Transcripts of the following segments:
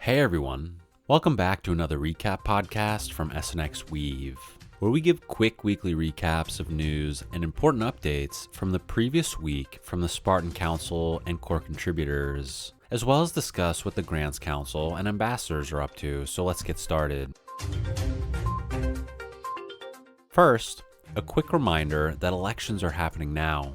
Hey everyone, welcome back to another recap podcast from SNXweave, where we give quick weekly recaps of news and important updates from the previous week from the Spartan Council and core contributors, as well as discuss what the Grants Council and ambassadors are up to, so let's get started. First, a quick reminder that elections are happening now.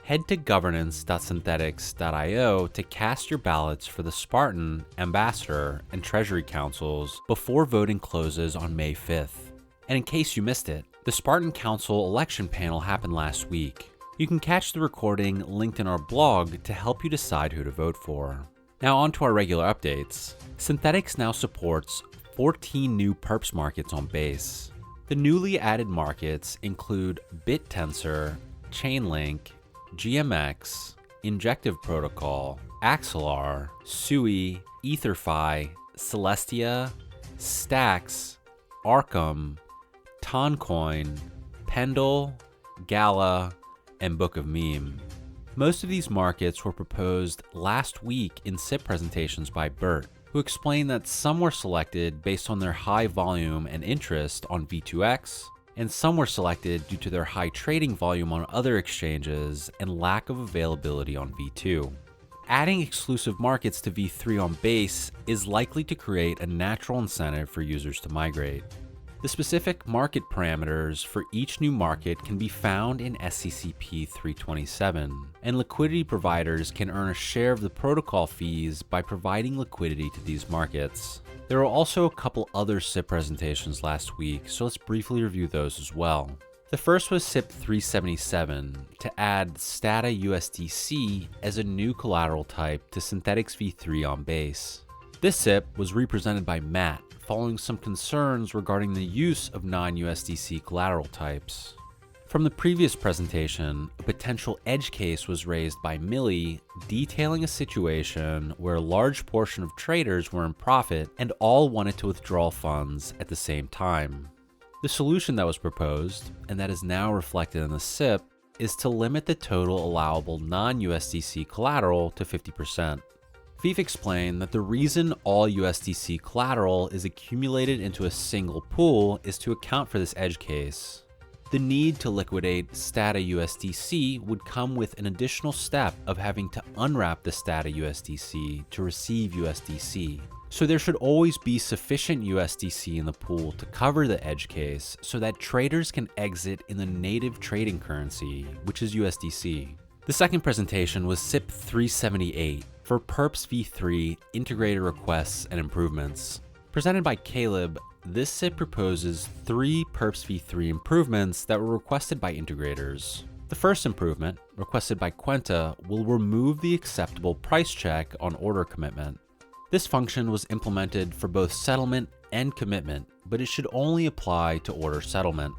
Head to governance.synthetics.io to cast your ballots for the Spartan, Ambassador, and Treasury Councils before voting closes on May 5th. And in case you missed it, the Spartan Council election panel happened last week. You can catch the recording linked in our blog to help you decide who to vote for. Now on to our regular updates. Synthetics now supports 14 new perps markets on Base. The newly added markets include BitTensor, Chainlink, GMX, Injective Protocol, Axelar, Sui, EtherFi, Celestia, Stacks, Arkham, Toncoin, Pendle, Gala, and Book of Meme. Most of these markets were proposed last week in SIP presentations by Bert, who explained that some were selected based on their high volume and interest on V2X, and some were selected due to their high trading volume on other exchanges and lack of availability on V2. Adding exclusive markets to V3 on Base is likely to create a natural incentive for users to migrate. The specific market parameters for each new market can be found in SCCP 327, and liquidity providers can earn a share of the protocol fees by providing liquidity to these markets. There were also a couple other SIP presentations last week, so let's briefly review those as well. The first was SIP 377 to add Stata USDC as a new collateral type to Synthetics V3 on Base. This SIP was represented by Matt, following some concerns regarding the use of non-USDC collateral types. From the previous presentation, a potential edge case was raised by Millie, detailing a situation where a large portion of traders were in profit and all wanted to withdraw funds at the same time. The solution that was proposed, and that is now reflected in the SIP, is to limit the total allowable non-USDC collateral to 50%. Veef explained that the reason all USDC collateral is accumulated into a single pool is to account for this edge case. The need to liquidate Stata USDC would come with an additional step of having to unwrap the Stata USDC to receive USDC. So there should always be sufficient USDC in the pool to cover the edge case so that traders can exit in the native trading currency, which is USDC. The second presentation was SIP 378 for Perps V3 integrated requests and improvements. Presented by Caleb, this SIP proposes 3 Perps V3 improvements that were requested by integrators. The first improvement, requested by Quenta, will remove the acceptable price check on order commitment. This function was implemented for both settlement and commitment, but it should only apply to order settlement.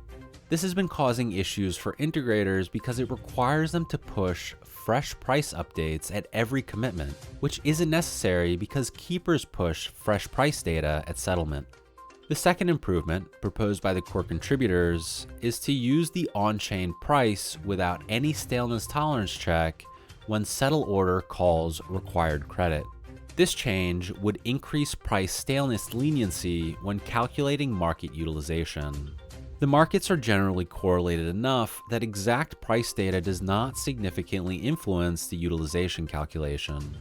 This has been causing issues for integrators because it requires them to push fresh price updates at every commitment, which isn't necessary because keepers push fresh price data at settlement. The second improvement, proposed by the core contributors, is to use the on-chain price without any staleness tolerance check when settle order calls required credit. This change would increase price staleness leniency when calculating market utilization. The markets are generally correlated enough that exact price data does not significantly influence the utilization calculation.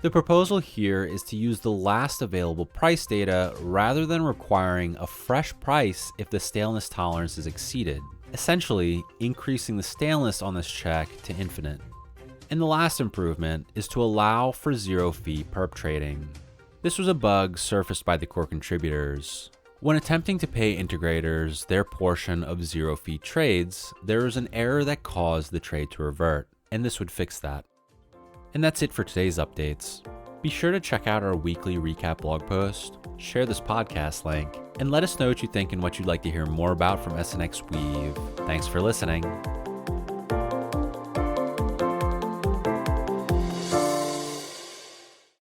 The proposal here is to use the last available price data rather than requiring a fresh price if the staleness tolerance is exceeded, essentially increasing the staleness on this check to infinite. And the last improvement is to allow for zero-fee perp trading. This was a bug surfaced by the core contributors. When attempting to pay integrators their portion of zero-fee trades, there was an error that caused the trade to revert, and this would fix that. And that's it for today's updates. Be sure to check out our weekly recap blog post, share this podcast link, and let us know what you think and what you'd like to hear more about from SNXweave. Thanks for listening.